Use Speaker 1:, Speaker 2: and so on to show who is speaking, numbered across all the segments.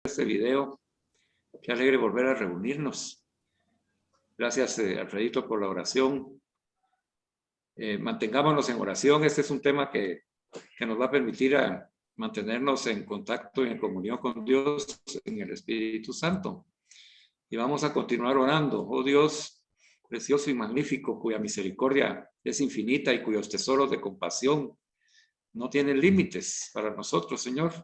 Speaker 1: este video. Qué alegre volver a reunirnos. Gracias, Alfredito, por la oración. Mantengámonos en oración. Este es un tema que nos va a permitir mantenernos en contacto y en comunión con Dios en el Espíritu Santo. Y vamos a continuar orando. Oh Dios, precioso y magnífico, cuya misericordia es infinita y cuyos tesoros de compasión no tienen límites para nosotros, Señor.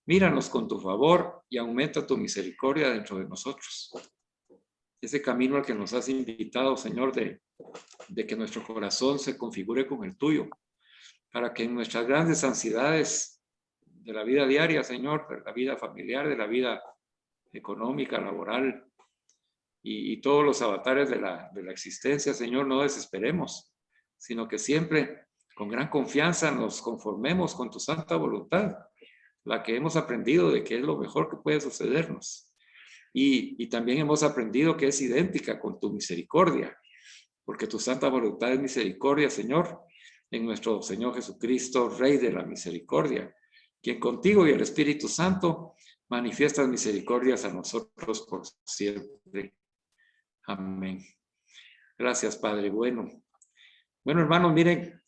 Speaker 1: Míranos con tu favor y aumenta tu misericordia dentro de nosotros. Ese camino al que nos has invitado, Señor, de que nuestro corazón se configure con el tuyo, para que en nuestras grandes ansiedades de la vida diaria, Señor, de la vida familiar, de la vida económica, laboral y todos los avatares de la existencia, Señor, no desesperemos, sino que siempre con gran confianza nos conformemos con tu santa voluntad, la que hemos aprendido de que es lo mejor que puede sucedernos. Y también hemos aprendido que es idéntica con tu misericordia, porque tu santa voluntad es misericordia, Señor, en nuestro Señor Jesucristo, Rey de la misericordia, quien contigo y el Espíritu Santo manifiestas misericordias a nosotros por siempre. Amén. Gracias, Padre bueno. Bueno, hermanos, miren,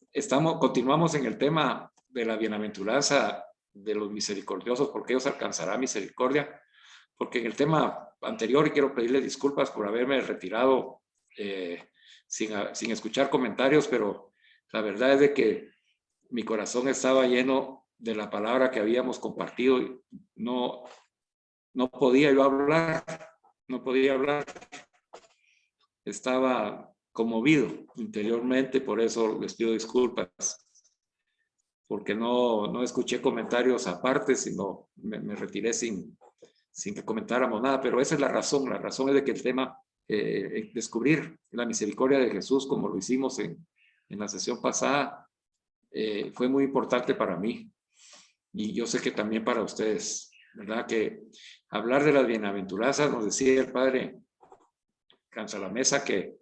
Speaker 1: continuamos en el tema de la bienaventuranza de los misericordiosos, porque ellos alcanzarán misericordia, porque en el tema anterior, y quiero pedirle disculpas por haberme retirado sin escuchar comentarios, pero la verdad es de que mi corazón estaba lleno de la palabra que habíamos compartido y no podía yo hablar, no podía hablar. Estaba conmovido interiormente, por eso les pido disculpas, porque no escuché comentarios aparte, sino me retiré sin que comentáramos nada, pero esa es la razón es de que el tema, descubrir la misericordia de Jesús, como lo hicimos en la sesión pasada, fue muy importante para mí, y yo sé que también para ustedes, ¿verdad? Que hablar de las bienaventuranzas, nos decía el Padre Cansalamesa, que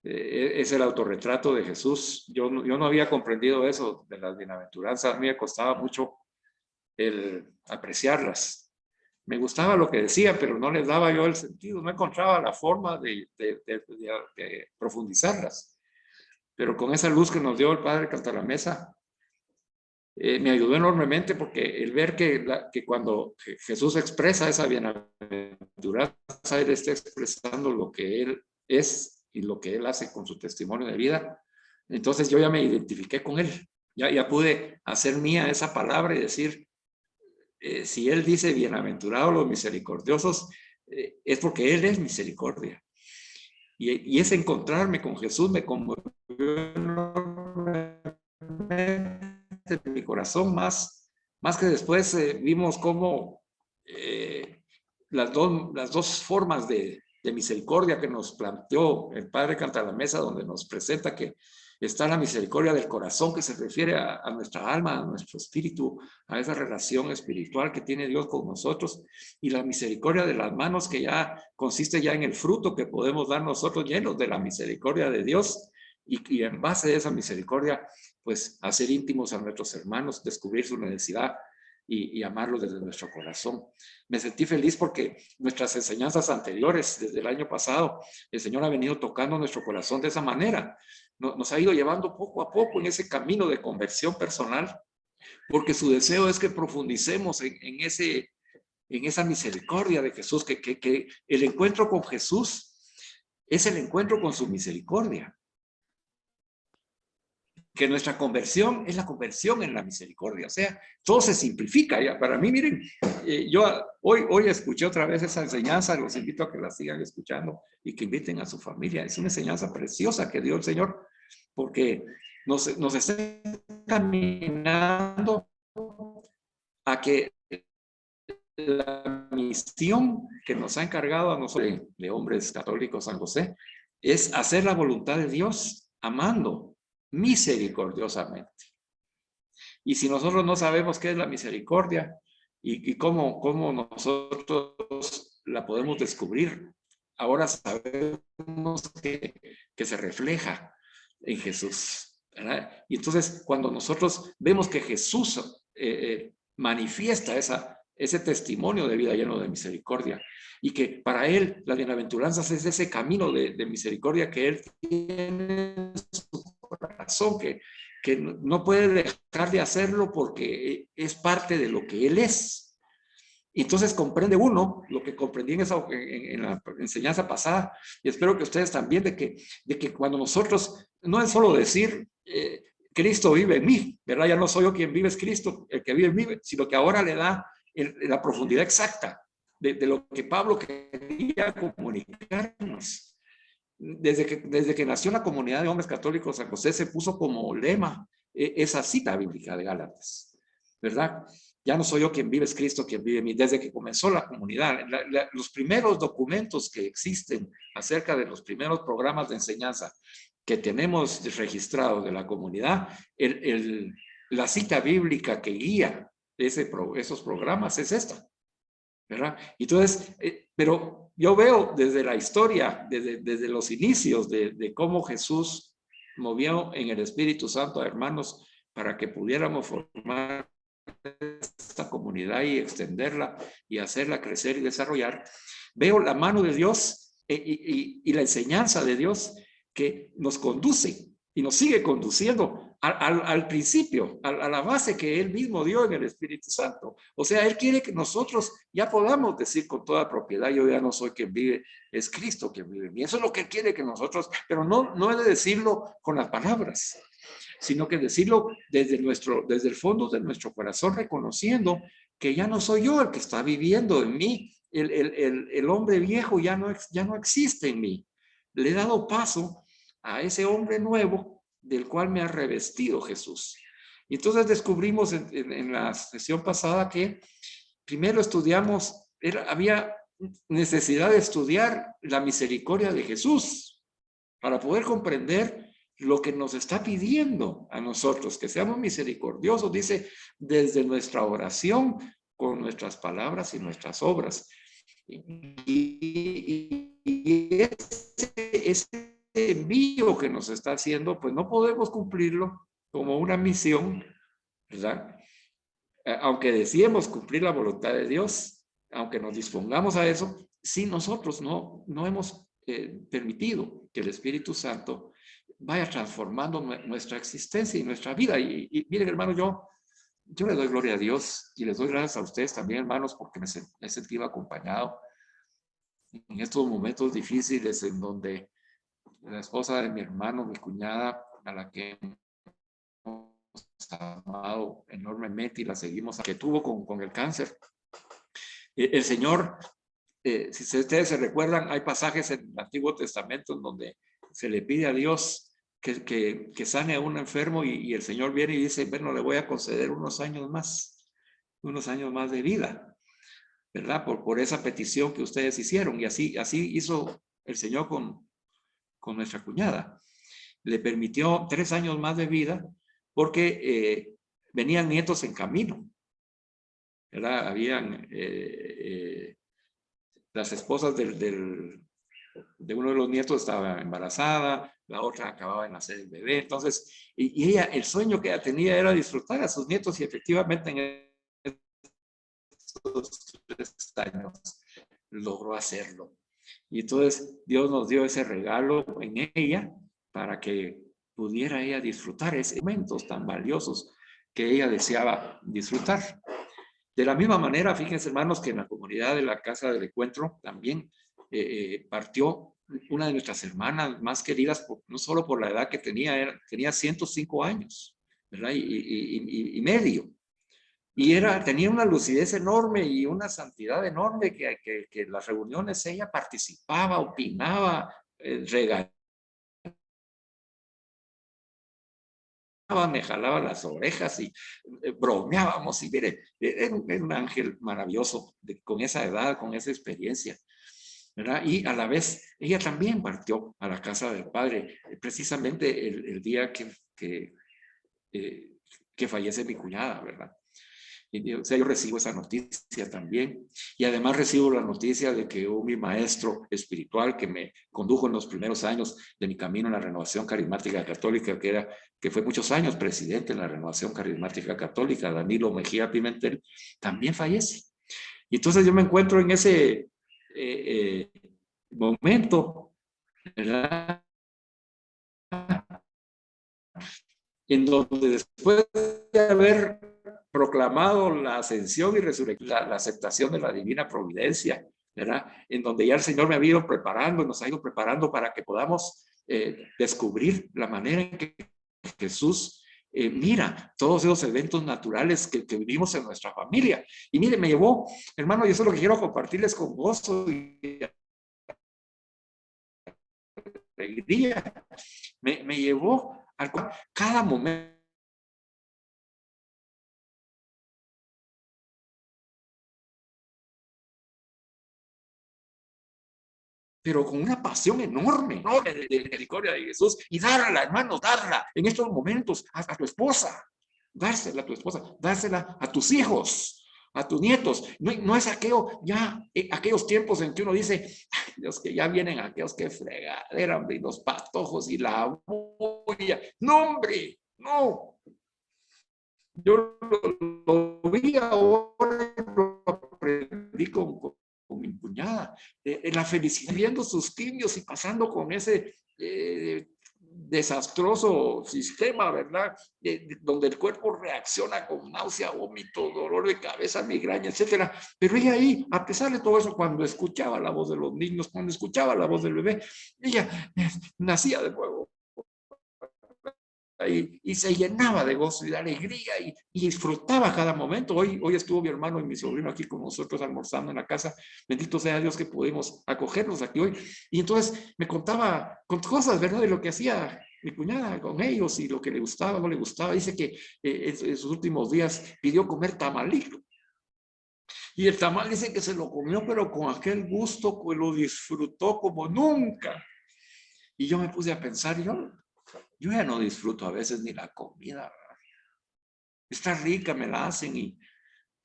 Speaker 1: es el autorretrato de Jesús. Yo no había comprendido eso de las bienaventuranzas, a mí me costaba mucho el apreciarlas. Me gustaba lo que decía, pero no les daba yo el sentido, no encontraba la forma de profundizarlas. Pero con esa luz que nos dio el Padre Cantalamesa, me ayudó enormemente, porque el ver que cuando Jesús expresa esa bienaventuranza, Él está expresando lo que Él es y lo que Él hace con su testimonio de vida. Entonces yo ya me identifiqué con Él, ya pude hacer mía esa palabra y decir, si Él dice bienaventurados los misericordiosos, es porque Él es misericordia. Y ese encontrarme con Jesús me conmovió enormemente en mi corazón, más que después vimos cómo las dos formas de misericordia que nos planteó el Padre Cantalamesa, donde nos presenta que está la misericordia del corazón, que se refiere a nuestra alma, a nuestro espíritu, a esa relación espiritual que tiene Dios con nosotros, y la misericordia de las manos, que ya consiste ya en el fruto que podemos dar nosotros, llenos de la misericordia de Dios, y en base a esa misericordia, pues hacer íntimos a nuestros hermanos, descubrir su necesidad y amarlos desde nuestro corazón. Me sentí feliz porque nuestras enseñanzas anteriores, desde el año pasado, el Señor ha venido tocando nuestro corazón de esa manera. Nos ha ido llevando poco a poco en ese camino de conversión personal, porque su deseo es que profundicemos en esa misericordia de Jesús, que el encuentro con Jesús es el encuentro con su misericordia. Que nuestra conversión es la conversión en la misericordia, o sea, todo se simplifica ya. Para mí, miren, yo hoy escuché otra vez esa enseñanza, los invito a que la sigan escuchando y que inviten a su familia. Es una enseñanza preciosa que dio el Señor, porque nos está caminando a que la misión que nos ha encargado a nosotros, de hombres católicos San José, es hacer la voluntad de Dios, amando misericordiosamente. Y si nosotros no sabemos qué es la misericordia y cómo nosotros la podemos descubrir, ahora sabemos que se refleja en Jesús, ¿verdad? Y entonces, cuando nosotros vemos que Jesús manifiesta ese testimonio de vida lleno de misericordia. Y que para él las bienaventuranzas es ese camino de misericordia que él tiene en su corazón, que no puede dejar de hacerlo porque es parte de lo que él es. Y entonces comprende uno lo que comprendí en la enseñanza pasada, y espero que ustedes también, de que cuando nosotros, no es solo decir, Cristo vive en mí, ¿verdad? Ya no soy yo quien vive, es Cristo el que vive en mí, sino que ahora le da la profundidad exacta de lo que Pablo quería comunicarnos. Desde que nació la comunidad de hombres católicos, San José se puso como lema esa cita bíblica de Gálatas, ¿verdad? Ya no soy yo quien vive, es Cristo quien vive en mí. Desde que comenzó la comunidad, los primeros documentos que existen acerca de los primeros programas de enseñanza que tenemos registrados de la comunidad, la cita bíblica que guía esos programas es esta, ¿verdad? Entonces, pero yo veo desde la historia, desde los inicios de cómo Jesús movió en el Espíritu Santo a hermanos para que pudiéramos formar esta comunidad y extenderla y hacerla crecer y desarrollar. Veo la mano de Dios y la enseñanza de Dios que nos conduce y nos sigue conduciendo al principio, a la base que Él mismo dio en el Espíritu Santo. O sea, Él quiere que nosotros ya podamos decir con toda propiedad, yo ya no soy quien vive, es Cristo quien vive en mí. Eso es lo que Él quiere que nosotros, pero no es de decirlo con las palabras, sino que decirlo desde el fondo de nuestro corazón, reconociendo que ya no soy yo el que está viviendo en mí, el hombre viejo ya no existe en mí. Le he dado paso a ese hombre nuevo del cual me ha revestido Jesús. Y entonces descubrimos en la sesión pasada que primero estudiamos, había necesidad de estudiar la misericordia de Jesús para poder comprender lo que nos está pidiendo a nosotros, que seamos misericordiosos, dice, desde nuestra oración, con nuestras palabras y nuestras obras. Y ese envío que nos está haciendo, pues no podemos cumplirlo como una misión, ¿verdad? Aunque deseemos cumplir la voluntad de Dios, aunque nos dispongamos a eso, si nosotros no hemos permitido que el Espíritu Santo vaya transformando nuestra existencia y nuestra vida. Y miren, hermano, yo le doy gloria a Dios y les doy gracias a ustedes también, hermanos, porque me he sentido acompañado en estos momentos difíciles en donde la esposa de mi hermano, mi cuñada, a la que hemos amado enormemente y la seguimos, que tuvo con el cáncer. El Señor, si ustedes se recuerdan, hay pasajes en el Antiguo Testamento en donde se le pide a Dios que sane a un enfermo y el Señor viene y dice, bueno, le voy a conceder unos años más de vida, ¿verdad? Por esa petición que ustedes hicieron. Y así hizo el Señor con nuestra cuñada. Le permitió 3 años más de vida porque venían nietos en camino, ¿verdad? Habían las esposas de uno de los nietos estaba embarazada, la otra acababa de nacer el bebé. Entonces, y ella, el sueño que ella tenía era disfrutar a sus nietos y efectivamente en estos 3 años logró hacerlo. Y entonces Dios nos dio ese regalo en ella para que pudiera ella disfrutar esos momentos tan valiosos que ella deseaba disfrutar. De la misma manera, fíjense, hermanos, que en la comunidad de la Casa del Encuentro también partió una de nuestras hermanas más queridas, no solo por la edad que tenía 105 años, ¿verdad? Y medio. Y tenía una lucidez enorme y una santidad enorme que en las reuniones ella participaba, opinaba, regañaba, me jalaba las orejas y bromeábamos. Y mire, era un ángel maravilloso con esa edad, con esa experiencia, ¿verdad? Y a la vez ella también partió a la casa del Padre, precisamente el día que fallece mi cuñada, ¿verdad? Y, o sea, yo recibo esa noticia también. Y además recibo la noticia de que mi maestro espiritual que me condujo en los primeros años de mi camino en la Renovación Carismática Católica, que fue muchos años presidente en la Renovación Carismática Católica, Danilo Mejía Pimentel, también fallece. Y entonces yo me encuentro en ese momento, ¿verdad? En donde después de haber proclamado la ascensión y resurrección, la aceptación de la divina providencia, ¿verdad? En donde ya el Señor me ha ido preparando, nos ha ido preparando para que podamos descubrir la manera en que Jesús mira todos esos eventos naturales que vivimos en nuestra familia. Y mire, me llevó, hermano, y eso es lo que quiero compartirles con gozo y alegría, me llevó al cada momento. Pero con una pasión enorme, enorme de misericordia de Jesús, y darla, hermano, darla en estos momentos a tu esposa, dársela a tu esposa, dársela a tus hijos, a tus nietos. No, no es aquello, ya, aquellos tiempos en que uno dice, ay, Dios, que ya vienen aquellos que fregadera, hombre, y los patojos y la bulla. No, hombre, no. Yo lo vi ahora, lo aprendí con mi cuñada, en la felicidad, viendo sus quimios y pasando con ese desastroso sistema, ¿verdad? Donde el cuerpo reacciona con náusea, vómito, dolor de cabeza, migraña, etcétera. Pero ella ahí, a pesar de todo eso, cuando escuchaba la voz de los niños, cuando escuchaba la voz del bebé, ella nacía de nuevo. Y se llenaba de gozo y de alegría y disfrutaba cada momento. Hoy estuvo mi hermano y mi sobrino aquí con nosotros almorzando en la casa. Bendito sea Dios que pudimos acogernos aquí hoy. Y entonces me contaba con cosas, ¿verdad? De lo que hacía mi cuñada con ellos y lo que le gustaba, no le gustaba. Dice que en sus últimos días pidió comer tamalito. Y el tamal dice que se lo comió, pero con aquel gusto, pues lo disfrutó como nunca. Y yo me puse a pensar, yo ya no disfruto a veces ni la comida. Está rica, me la hacen y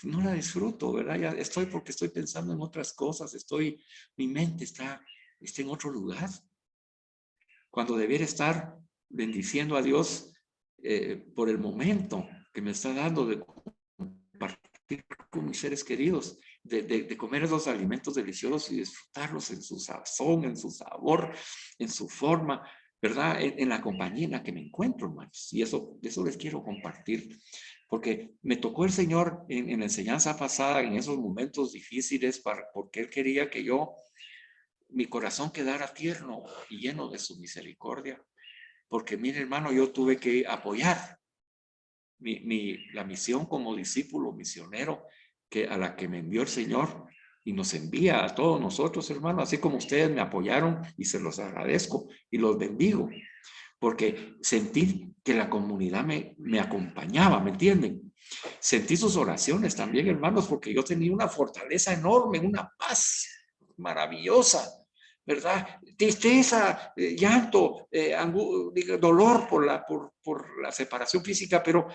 Speaker 1: no la disfruto, ¿verdad? Ya estoy porque estoy pensando en otras cosas, mi mente está en otro lugar. Cuando debiera estar bendiciendo a Dios por el momento que me está dando de compartir con mis seres queridos, de comer esos alimentos deliciosos y disfrutarlos en su sazón, en su sabor, en su forma, ¿verdad? En la compañía en la que me encuentro, hermanos. Y eso les quiero compartir, porque me tocó el Señor en la enseñanza pasada, en esos momentos difíciles, porque Él quería que mi corazón quedara tierno y lleno de su misericordia. Porque, mire, hermano, yo tuve que apoyar la misión como discípulo misionero a la que me envió el Señor y nos envía a todos nosotros, hermanos, así como ustedes me apoyaron y se los agradezco y los bendigo, porque sentí que la comunidad me acompañaba, ¿me entienden? Sentí sus oraciones también, hermanos, porque yo tenía una fortaleza enorme, una paz maravillosa, ¿verdad? Tristeza, llanto, dolor por la separación física, pero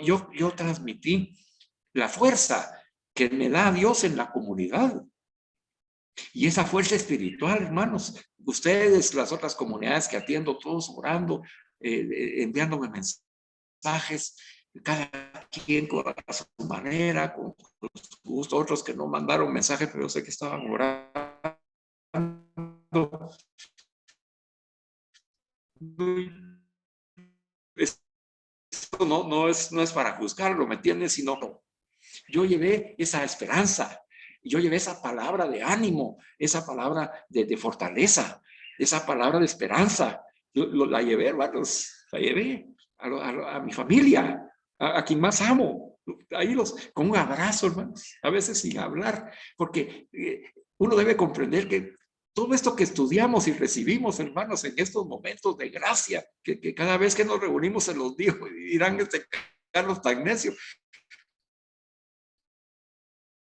Speaker 1: yo transmití la fuerza que me da Dios en la comunidad. Y esa fuerza espiritual, hermanos, ustedes, las otras comunidades que atiendo, todos orando, enviándome mensajes, cada quien a su manera, con su gusto, otros que no mandaron mensajes, pero yo sé que estaban orando. Esto no es para juzgarlo, ¿me entiendes? Sino yo llevé esa esperanza, yo llevé esa palabra de ánimo, esa palabra de fortaleza, esa palabra de esperanza. La llevé, hermanos, la llevé a mi familia, a quien más amo. Ahí con un abrazo, hermanos, a veces sin hablar, porque uno debe comprender que todo esto que estudiamos y recibimos, hermanos, en estos momentos de gracia, que cada vez que nos reunimos se los digo, y dirán, Carlos tan necio.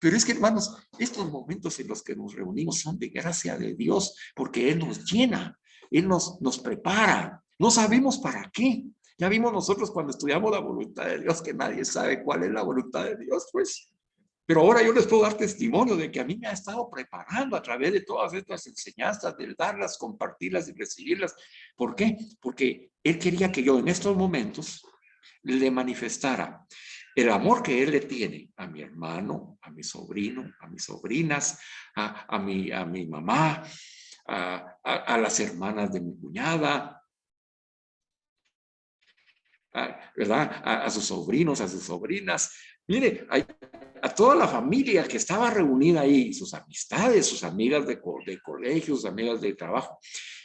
Speaker 1: Pero es que, hermanos, estos momentos en los que nos reunimos son de gracia de Dios, porque Él nos llena, Él nos prepara. No sabemos para qué. Ya vimos nosotros cuando estudiamos la voluntad de Dios que nadie sabe cuál es la voluntad de Dios, pues. Pero ahora yo les puedo dar testimonio de que a mí me ha estado preparando a través de todas estas enseñanzas, de darlas, compartirlas y recibirlas. ¿Por qué? Porque Él quería que yo en estos momentos le manifestara El amor que él le tiene a mi hermano, a mi sobrino, a mis sobrinas, a mi mamá, a las hermanas de mi cuñada, ¿verdad? A sus sobrinos, a sus sobrinas. Mire, a toda la familia que estaba reunida ahí, sus amistades, sus amigas de colegio, sus amigas de trabajo.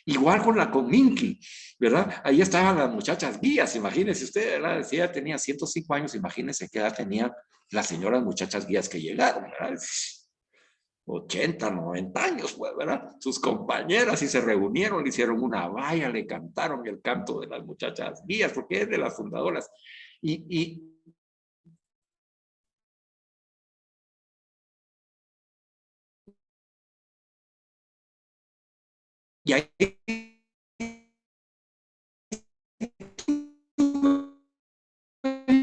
Speaker 1: Igual con Minky, ¿verdad? Ahí estaban las muchachas guías, imagínense usted, ¿verdad? Si ella tenía 105 años, imagínense qué edad tenían las señoras muchachas guías que llegaron, ¿verdad? 80, 90 años, pues, ¿verdad? Sus compañeras y se reunieron, le hicieron una valla, le cantaron el canto de las muchachas guías, porque es de las fundadoras. Y ahí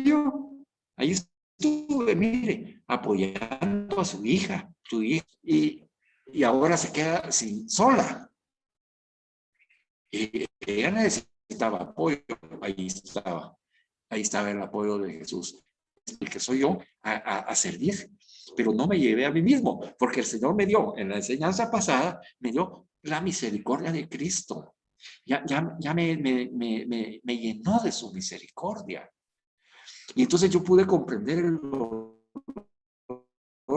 Speaker 1: yo, ahí estuve, mire, apoyando a su hija, y ahora se queda sola. Y ella necesitaba apoyo, ahí estaba el apoyo de Jesús, el que soy yo, a servir, pero no me llevé a mí mismo, porque el Señor me dio, en la enseñanza pasada, me dio la misericordia de Cristo. Ya me llenó de su misericordia. Y entonces yo pude comprender el dolor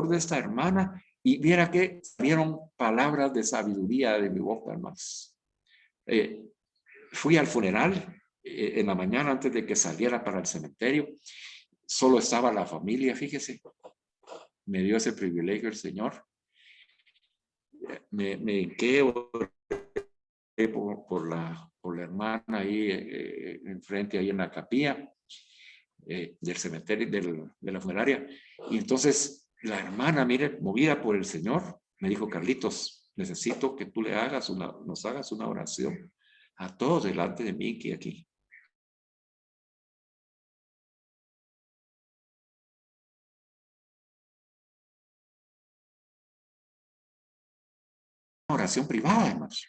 Speaker 1: de esta hermana y viera que salieron palabras de sabiduría de mi boca, hermanos. Fui al funeral en la mañana antes de que saliera para el cementerio. Solo estaba la familia, fíjese. Me dio ese privilegio el Señor. Me quedé por la hermana ahí enfrente, ahí en la capilla del cementerio, de la funeraria. Y entonces la hermana, mire, movida por el Señor, me dijo: Carlitos, necesito que tú nos hagas una oración a todos delante de mí que aquí. Una oración privada, hermanos.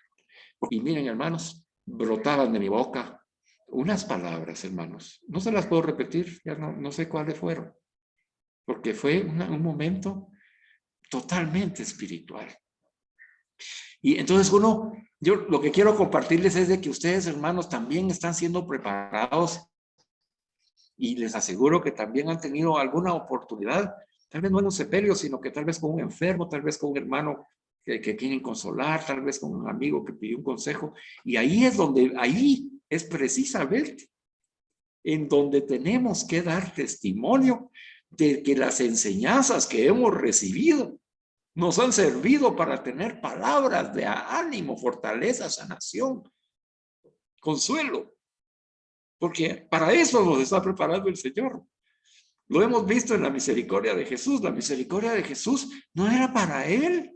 Speaker 1: Y miren, hermanos, brotaban de mi boca unas palabras, hermanos. No se las puedo repetir, ya no sé cuáles fueron, porque fue un momento totalmente espiritual. Y entonces yo lo que quiero compartirles es de que ustedes, hermanos, también están siendo preparados y les aseguro que también han tenido alguna oportunidad, tal vez no en un sepelio, sino que tal vez con un enfermo, tal vez con un hermano que quieren consolar, tal vez con un amigo que pidió un consejo. Y ahí es precisamente en donde tenemos que dar testimonio de que las enseñanzas que hemos recibido nos han servido para tener palabras de ánimo, fortaleza, sanación, consuelo, porque para eso nos está preparando el Señor. Lo hemos visto en la misericordia de Jesús. La misericordia de Jesús no era para él,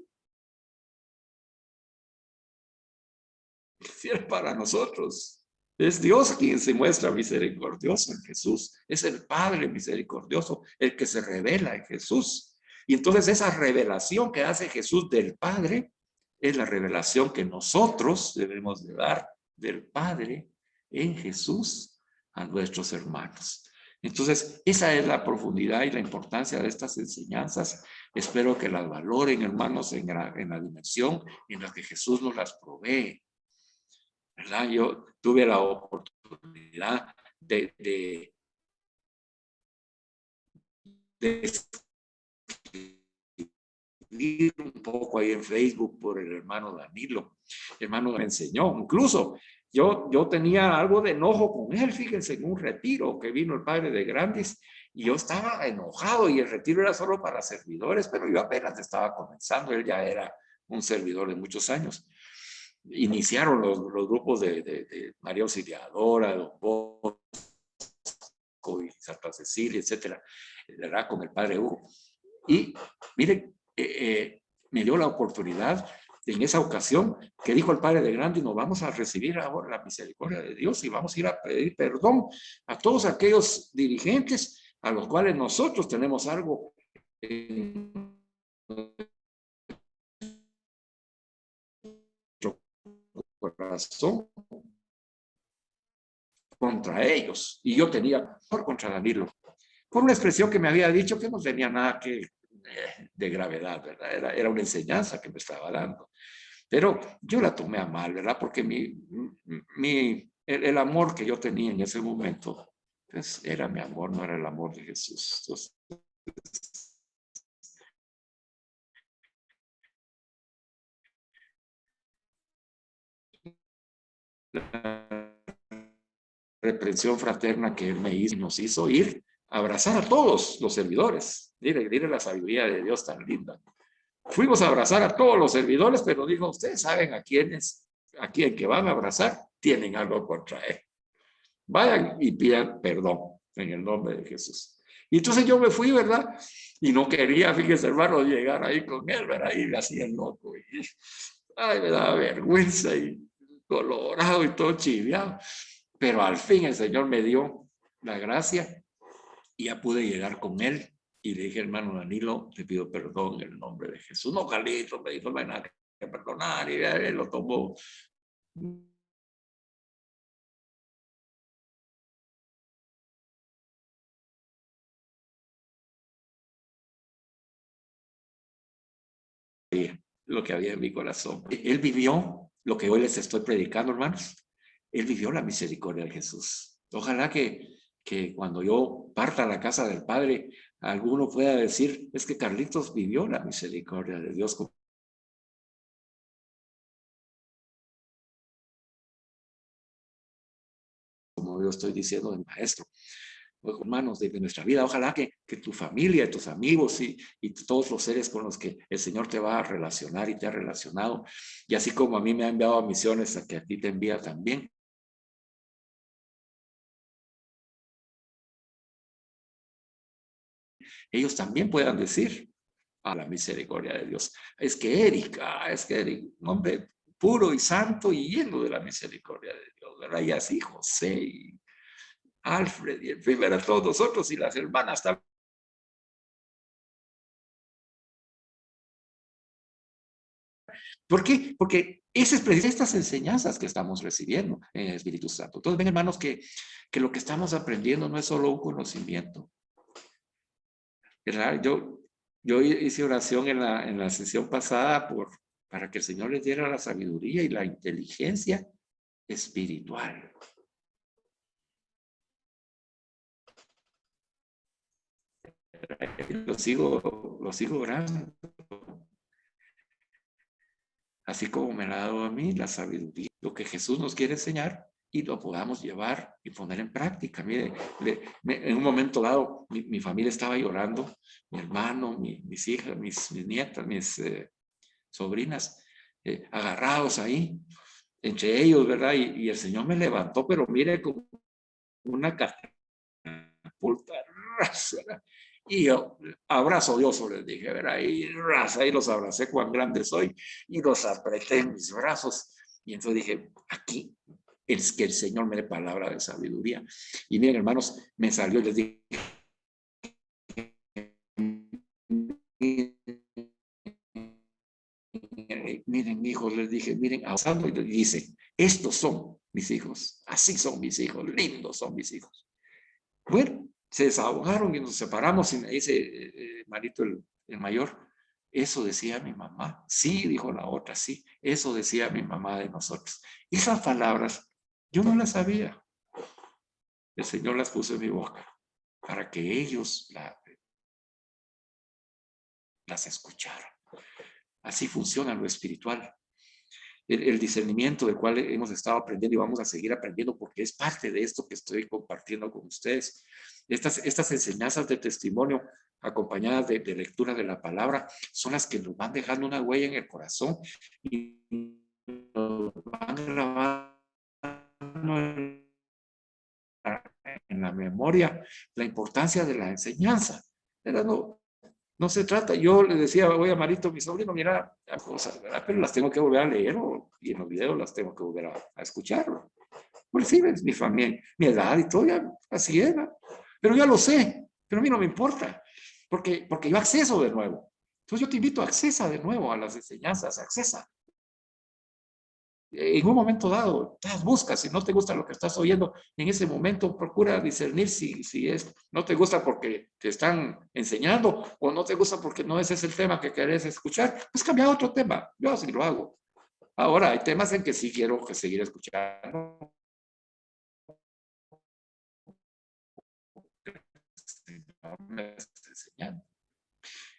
Speaker 1: era para nosotros. Es Dios quien se muestra misericordioso en Jesús. Es el Padre misericordioso el que se revela en Jesús. Y entonces esa revelación que hace Jesús del Padre es la revelación que nosotros debemos de dar del Padre en Jesús a nuestros hermanos. Entonces, esa es la profundidad y la importancia de estas enseñanzas. Espero que las valoren, hermanos, en la dimensión en la que Jesús nos las provee, ¿verdad? Yo tuve la oportunidad de escribir un poco ahí en Facebook por el hermano Danilo. El hermano me enseñó, incluso yo tenía algo de enojo con él, fíjense, en un retiro que vino el padre de Grandes, y yo estaba enojado, y el retiro era solo para servidores, pero yo apenas estaba comenzando, él ya era un servidor de muchos años. Iniciaron los grupos de María Auxiliadora, Don Bosco y Santa Cecilia, etcétera, ¿verdad? Con el padre Hugo. Y miren, me dio la oportunidad en esa ocasión que dijo el padre de Grande: nos vamos a recibir ahora la misericordia de Dios y vamos a ir a pedir perdón a todos aquellos dirigentes a los cuales nosotros tenemos algo en nuestro corazón contra ellos. Y yo tenía por contra Danilo. por una expresión que me había dicho que no tenía nada que de gravedad, ¿verdad? Era una enseñanza que me estaba dando. Pero yo la tomé a mal, ¿verdad? Porque el amor que yo tenía en ese momento, pues era mi amor, no era el amor de Jesús. Entonces, la reprensión fraterna que él me hizo, nos hizo ir a abrazar a todos los servidores. Dile la sabiduría de Dios tan linda. Fuimos a abrazar a todos los servidores, pero dijo, ustedes saben a quién que van a abrazar, tienen algo contra él. Vayan y pidan perdón en el nombre de Jesús. Y entonces yo me fui, ¿verdad? Y no quería, fíjese, hermano, llegar ahí con él, ¿verdad? Y me hacía el loco. Y, ay, me daba vergüenza y colorado y todo chiviado. Pero al fin el Señor me dio la gracia y ya pude llegar con él. Y le dije, hermano Danilo, te pido perdón en el nombre de Jesús. No, Carlitos, me dijo, no hay nada que perdonar. Y él lo tomó. Lo que había en mi corazón. Él vivió lo que hoy les estoy predicando, hermanos. Él vivió la misericordia de Jesús. Ojalá que cuando yo parta a la casa del Padre, alguno pueda decir, es que Carlitos vivió la misericordia de Dios. Como yo estoy diciendo del maestro. Hermanos, de nuestra vida, ojalá que tu familia, tus amigos y todos los seres con los que el Señor te va a relacionar y te ha relacionado, y así como a mí me ha enviado a misiones, a que a ti te envía también. Ellos también puedan decir a la misericordia de Dios. Es que Eric, un hombre puro y santo y lleno de la misericordia de Dios, ¿verdad? Y así José y Alfred y en fin, ¿verdad? Todos nosotros y las hermanas también. ¿Por qué? Porque esas es precisamente estas enseñanzas que estamos recibiendo en el Espíritu Santo. Entonces, ven, hermanos, que lo que estamos aprendiendo no es solo un conocimiento. ¿Verdad? Yo hice oración en la sesión pasada para que el Señor les diera la sabiduría y la inteligencia espiritual. Lo sigo orando. Así como me ha dado a mí la sabiduría, lo que Jesús nos quiere enseñar y lo podamos llevar y poner en práctica. Mire, en un momento dado, mi familia estaba llorando, mi hermano, mis hijas, mis nietas, mis sobrinas, agarrados ahí, entre ellos, ¿verdad? Y el Señor me levantó, pero mire, como una catapulta, ¿verdad? Y yo, abrazo Dios, les dije, ¿verdad? Y raza, y los abracé cuán grande soy, y los apreté en mis brazos. Y entonces dije, aquí es que el Señor me dé palabra de sabiduría. Y miren, hermanos, me salió y les dije, miren, hijos, les dije, miren, avanzando, y dice, estos son mis hijos, así son mis hijos, lindos son mis hijos. Bueno, se desahogaron y nos separamos y me dice Marito, el mayor, eso decía mi mamá. Sí, dijo la otra, sí, eso decía mi mamá de nosotros. Esas palabras yo no las sabía. El Señor las puso en mi boca para que ellos las escucharan. Así funciona lo espiritual. El discernimiento del cual hemos estado aprendiendo y vamos a seguir aprendiendo porque es parte de esto que estoy compartiendo con ustedes. Estas enseñanzas de testimonio acompañadas de lectura de la palabra son las que nos van dejando una huella en el corazón y nos van grabando en la memoria la importancia de la enseñanza. No se trata, yo le decía, voy a Marito, mi sobrino, mira, cosas, ¿verdad? Pero las tengo que volver a leer y en los videos las tengo que volver a escuchar. Pues sí, es mi familia, mi edad y todo, ya, así era. Pero ya lo sé, pero a mí no me importa, porque yo acceso de nuevo. Entonces yo te invito a accesa de nuevo a las enseñanzas, accesa. en un momento dado, las buscas. Si no te gusta lo que estás oyendo, en ese momento procura discernir si no te gusta porque te están enseñando o no te gusta porque no ese es el tema que querés escuchar, pues cambia a otro tema. Yo así lo hago. Ahora, hay temas en que sí quiero seguir escuchando. Me está enseñando.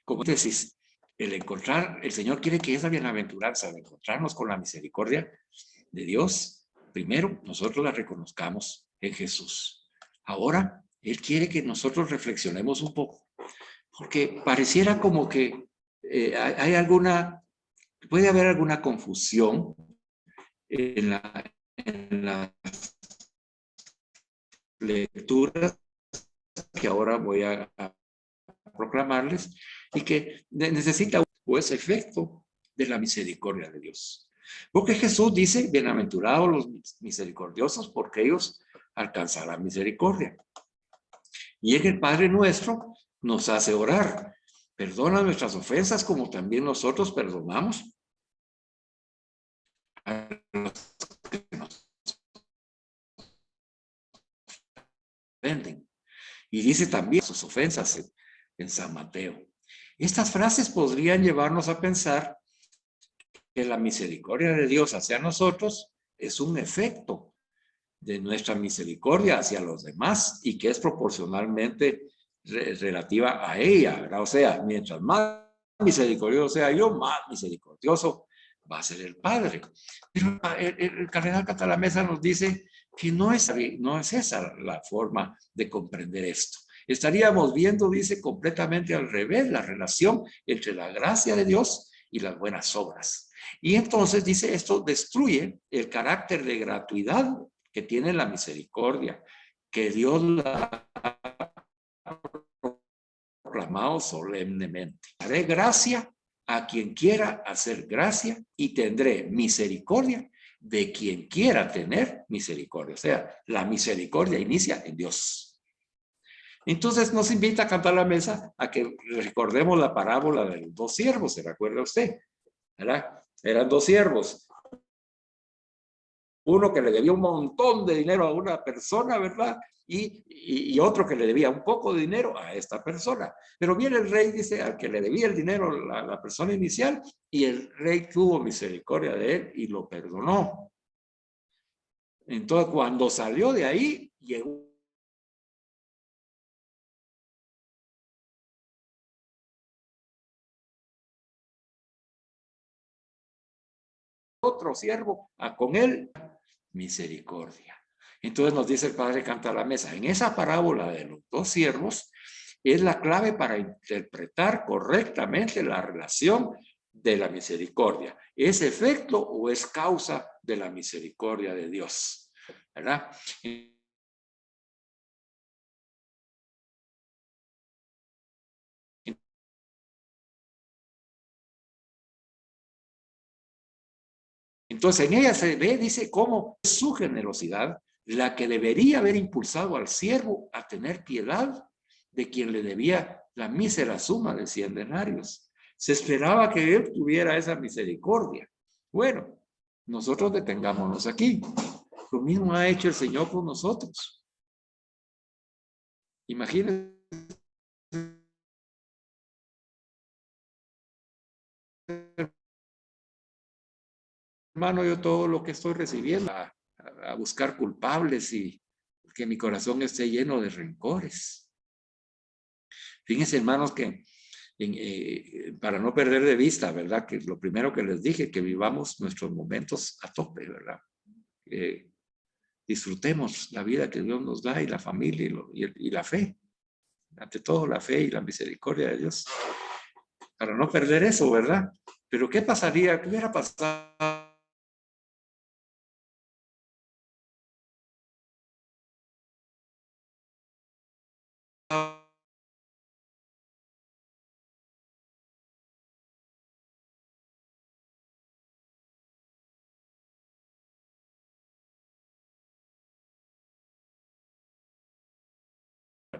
Speaker 1: Como decís, el Señor quiere que esa bienaventuranza de encontrarnos con la misericordia de Dios, primero nosotros la reconozcamos en Jesús. Ahora, Él quiere que nosotros reflexionemos un poco, porque pareciera como que puede haber alguna confusión en las lecturas que ahora voy a proclamarles y que necesita ese efecto de la misericordia de Dios. Porque Jesús dice, bienaventurados los misericordiosos porque ellos alcanzarán misericordia. Y en el Padre nuestro nos hace orar. Perdona nuestras ofensas como también nosotros perdonamos a los que nos ofenden. Y dice también sus ofensas en San Mateo. Estas frases podrían llevarnos a pensar que la misericordia de Dios hacia nosotros es un efecto de nuestra misericordia hacia los demás y que es proporcionalmente relativa a ella, ¿verdad? O sea, mientras más misericordioso sea yo, más misericordioso va a ser el Padre. Pero el cardenal Cantalamessa nos dice que no es esa la forma de comprender esto. Estaríamos viendo, dice, completamente al revés, la relación entre la gracia de Dios y las buenas obras. Y entonces dice, esto destruye el carácter de gratuidad que tiene la misericordia, que Dios la ha proclamado solemnemente. Haré gracia a quien quiera hacer gracia y tendré misericordia de quien quiera tener misericordia. O sea, la misericordia inicia en Dios. Entonces nos invita a cantar la mesa a que recordemos la parábola de los dos siervos, ¿se recuerda usted? ¿Verdad? Eran dos siervos. Uno que le debía un montón de dinero a una persona, ¿verdad? Y otro que le debía un poco de dinero a esta persona. Pero viene el rey, dice, al que le debía el dinero la persona inicial, y el rey tuvo misericordia de él y lo perdonó. Entonces, cuando salió de ahí, llegó otro siervo con él misericordia. Entonces nos dice el padre Canta la Mesa, en esa parábola de los dos siervos es la clave para interpretar correctamente la relación de la misericordia. ¿Es efecto o es causa de la misericordia de Dios? ¿Verdad? Entonces en ella se ve, dice, cómo es su generosidad la que debería haber impulsado al siervo a tener piedad de quien le debía la mísera suma de 100 denarios. Se esperaba que él tuviera esa misericordia. Bueno, nosotros detengámonos aquí. Lo mismo ha hecho el Señor con nosotros. Imagínense, hermano, yo todo lo que estoy recibiendo a buscar culpables y que mi corazón esté lleno de rencores. Fíjense, hermanos, que para no perder de vista, ¿verdad? Que lo primero que les dije, que vivamos nuestros momentos a tope, ¿verdad? Disfrutemos la vida que Dios nos da y la familia y la fe. Ante todo, la fe y la misericordia de Dios. Para no perder eso, ¿verdad? Pero ¿qué pasaría? ¿Qué hubiera pasado?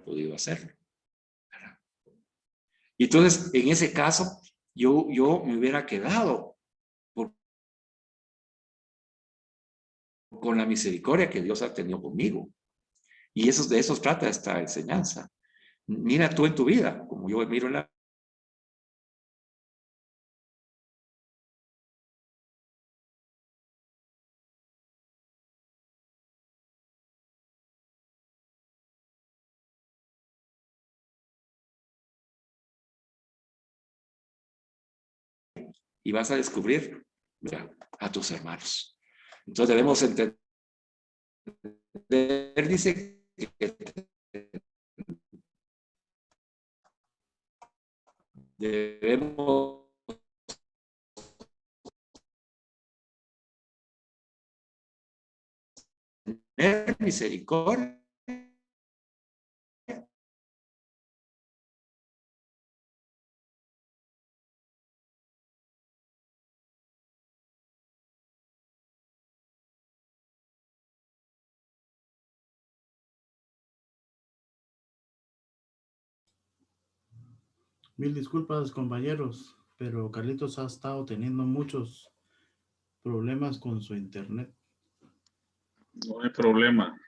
Speaker 1: Podido hacerlo. ¿Verdad? Y entonces, en ese caso, yo me hubiera quedado con la misericordia que Dios ha tenido conmigo. Y eso, de eso trata esta enseñanza. Mira tú en tu vida, como yo miro en la... Y vas a descubrir, mira, a tus hermanos. Entonces debemos entender, dice que debemos tener misericordia.
Speaker 2: Mil disculpas, compañeros, pero Carlitos ha estado teniendo muchos problemas con su internet.
Speaker 3: No hay problema.